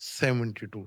72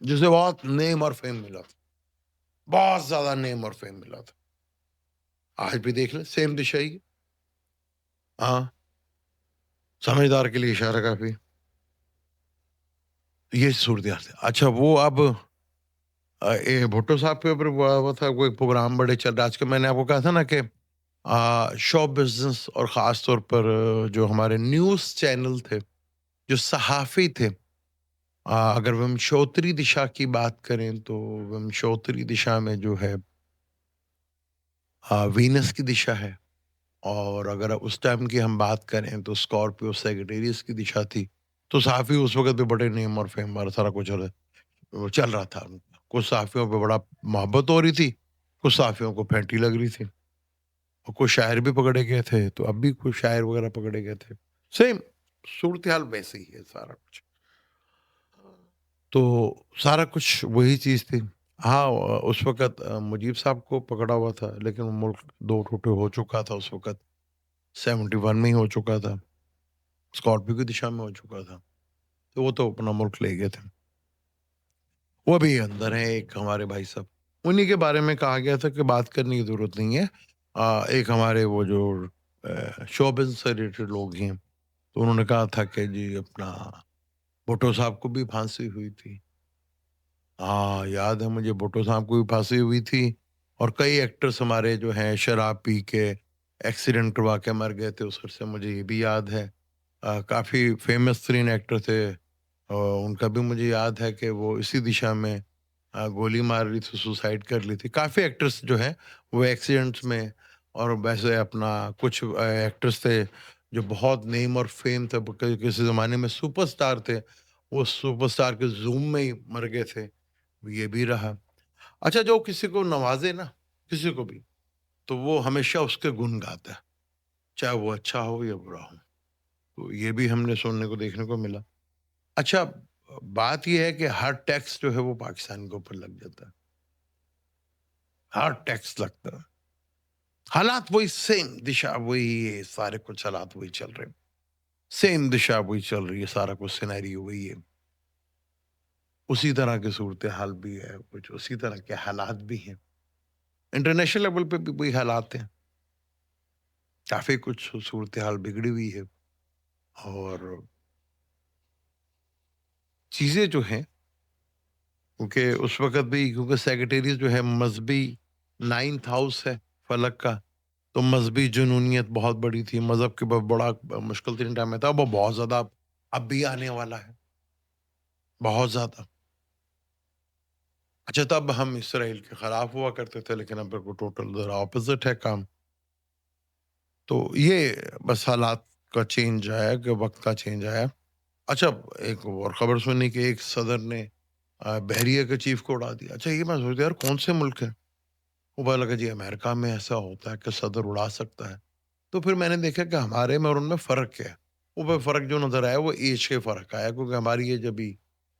جسے بہت نیم اور فیم ملا تھا، بہت زیادہ نیم اور فیم ملا تھا. آج بھی دیکھ لیں سیم دشا ہی. ہاں، سمجھدار کے لیے اشارہ کافی. یہ صورتحال ہے. اچھا وہ اب بھٹو صاحب کے اوپر ہوا تھا وہ ایک پروگرام بڑے چل رہا. آج کل میں نے آپ کو کہا تھا نا کہ شو بزنس اور خاص طور پر جو ہمارے نیوز چینل تھے، جو صحافی تھے، اگر ومشوتری دشا کی بات کریں تو ومشوتری دشا میں جو ہے وینس کی دشا ہے. اور اگر اس ٹائم کی ہم بات کریں تو اسکارپیو سیگیٹیریس کی دشا تھی. تو صحافی اس وقت بھی بڑے نیم اور فیم اور سارا کچھ وہ چل رہا تھا. کچھ صحافیوں پہ بڑا محبت ہو رہی تھی، کچھ صحافیوں کو پھینٹی لگ رہی تھی، اور کچھ شاعر بھی پکڑے گئے تھے. تو اب بھی کچھ شاعر وغیرہ پکڑے گئے تھے. سیم صورتحال ویسے ہی ہے سارا کچھ. تو سارا کچھ وہی چیز تھی. ہاں اس وقت مجیب صاحب کو پکڑا ہوا تھا، لیکن وہ ملک دو ٹوٹے ہو چکا تھا اس وقت. 71 میں ہی ہو چکا تھا، اسکارپیو کی دشا میں ہو چکا تھا. تو وہ تو اپنا ملک لے گئے تھے. وہ بھی اندر ہیں ایک ہمارے بھائی صاحب، انہی کے بارے میں کہا گیا تھا کہ بات کرنے کی ضرورت نہیں ہے. ایک ہمارے وہ جو شو بزنس سے ریلیٹڈ لوگ ہیں، تو انہوں نے کہا تھا کہ جی اپنا بھٹو صاحب کو بھی پھانسی ہوئی تھی. ہاں یاد ہے مجھے، بھٹو صاحب کو بھی پھانسی ہوئی تھی. اور کئی ایکٹرس ہمارے جو ہیں شراب پی کے ایکسیڈنٹ کروا کے مر گئے تھے اس سے مجھے یہ بھی یاد ہے. کافی فیمس ترین ایکٹر تھے، ان کا بھی مجھے یاد ہے کہ وہ اسی دشا میں گولی مار لی تھی، سوسائڈ کر لی تھی. کافی ایکٹرس جو ہیں وہ ایکسیڈنٹس میں. اور ویسے اپنا کچھ ایکٹرس تھے جو بہت نیم اور فیم تھے، کسی زمانے میں سپر سٹار تھے، وہ سپر سٹار کے زوم میں ہی مر گئے تھے. یہ بھی رہا. اچھا جو کسی کو نوازے نا، کسی کو بھی، تو وہ ہمیشہ اس کے گن گاتا ہے، چاہے وہ اچھا ہو یا برا ہو. تو یہ بھی ہم نے سننے کو دیکھنے کو ملا. اچھا بات یہ ہے کہ ہر ٹیکس جو ہے وہ پاکستان کے اوپر لگ جاتا ہے، ہر ٹیکس لگتا ہے. حالات وہی سیم دشا وہی ہے، سارے کچھ حالات وہی چل رہے ہیں، سیم دشا وہی چل رہی ہے، سارا کچھ سینیریو وہی ہے. اسی طرح کی صورتحال بھی ہے، کچھ اسی طرح کے حالات بھی ہیں. انٹرنیشنل لیول پہ بھی وہی حالات ہیں، کافی کچھ صورتحال بگڑی ہوئی ہے. اور چیزیں جو ہیں، کیونکہ اس وقت بھی کیونکہ سیکرٹریز جو ہے مذہبی 9th ہاؤس ہے فلک کا، تو مذہبی جنونیت بہت بڑی تھی. مذہب کے بڑا مشکل ترین ٹائم میں تھا، وہ بہت زیادہ اب بھی آنے والا ہے، بہت زیادہ. اچھا تب ہم اسرائیل کے خلاف ہوا کرتے تھے، لیکن اب بالکل ٹوٹل اپوزٹ ہے کام. تو یہ بس حالات کا چینج آیا کہ وقت کا چینج آیا. اچھا ایک اور خبر سنی کہ ایک صدر نے بحریہ کے چیف کو اڑا دیا. اچھا یہ میں سوچتا یار کون سے ملک ہے، وہ پتا لگا جی امریکہ میں ایسا ہوتا ہے کہ صدر اڑا سکتا ہے. تو پھر میں نے دیکھا کہ ہمارے میں اور ان میں فرق کیا ہے. وہ فرق جو نظر آیا وہ ایج کے فرق آیا، کیونکہ ہماری ایج ابھی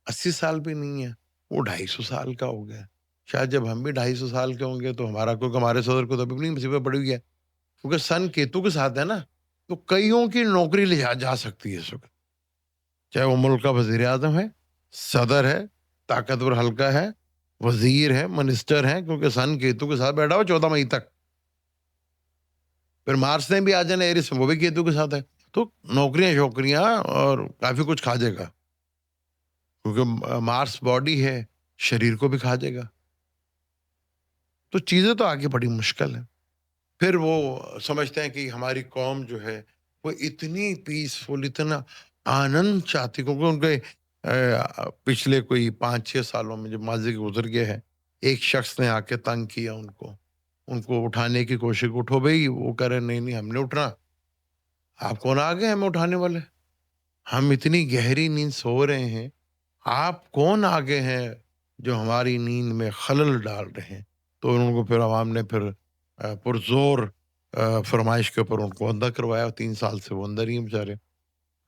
80 سال بھی نہیں ہے، وہ 250 سال کا ہو گیا. شاید جب ہم بھی 250 سال کے ہوں گے تو ہمارا، کیونکہ ہمارے صدر کو تو ابھی نہیں مصیبت پڑی ہوئی ہے، کیونکہ سن کیتو کے ساتھ ہے نا، تو کئیوں کی نوکری لے جا سکتی ہے اس وقت، چاہے وہ ملک کا وزیر اعظم ہے، صدر ہے، طاقتور حلقہ ہے، وزیر ہے، منسٹر ہیں، کیونکہ سن کیتو کے ساتھ بیٹھا ہوا 14 مئی تک. پھر مارس نے بھی آ جانا ایرس میں، وہ بھی کیتو کے ساتھ ہے. تو نوکریاں شوکریاں اور کافی کچھ کھا جائے گا، کیونکہ مارس باڈی ہے، شریر کو بھی کھا جائے گا. تو چیزیں تو آگے بڑی مشکل ہیں. پھر وہ سمجھتے ہیں کہ ہماری قوم جو ہے وہ اتنی پیسفل، اتنا آنند چاہتی، کیونکہ ان کے پچھلے کوئی 5-6 سالوں میں جو ماضی کے گزر گئے ہیں، ایک شخص نے آ کے تنگ کیا ان کو اٹھانے کی کوشش، اٹھو بھائی، وہ کہہ رہے نہیں ہم نے اٹھنا. آپ کون آگے ہمیں اٹھانے والے، ہم اتنی گہری نیند سو رہے ہیں، آپ کون آگے ہیں جو ہماری نیند میں خلل ڈال رہے ہیں. تو ان کو پھر عوام نے پھر پرزور فرمائش کے اوپر ان کو اندر کروایا. 3 سال سے وہ اندر ہی ہیں بیچارے.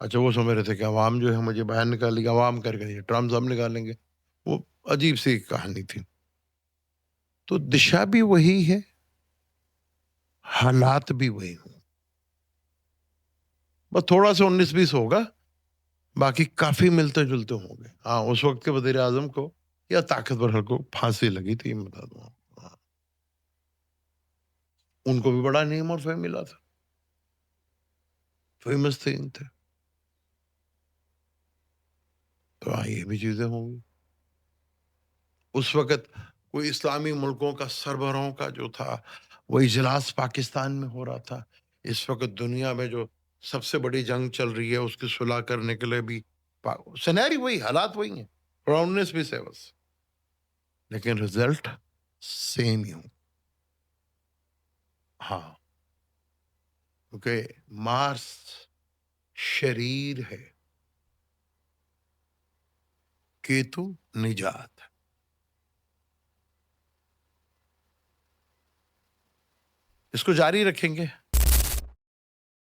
اچھا وہ سمجھ رہے تھے کہ عوام جو ہے مجھے باہر نکالے گی، عوام کر کے ٹرمپ ہم نکالیں گے. وہ عجیب سی کہانی تھی. تو دشا بھی وہی ہے، حالات بھی وہی ہوں، بس تھوڑا سا 19-20 ہوگا، باقی کافی ملتے جلتے ہوں گے. ہاں اس وقت کے وزیر اعظم کو یا طاقتور حلقوں کو پھانسی لگی تھی، میں بتا دوں آپ۔ ہاں، ان کو بھی بڑا نیم اور فیم ملا تھا، فیمس تھے ان تھے، تو ہاں یہ بھی چیزیں ہوں گی۔ اس وقت کوئی اسلامی ملکوں کا سربراہوں کا جو تھا وہ اجلاس پاکستان میں ہو رہا تھا۔ اس وقت دنیا میں جو سب سے بڑی جنگ چل رہی ہے اس کی صلح کرنے کے لیے بھی سینیری وہی، حالات وہی ہیں، راؤنڈنس بھی سے بس، لیکن رزلٹ سیم ہی ہوں۔ ہاں، کیونکہ مارس شریر ہے، کیتو نجات۔ اس کو جاری رکھیں گے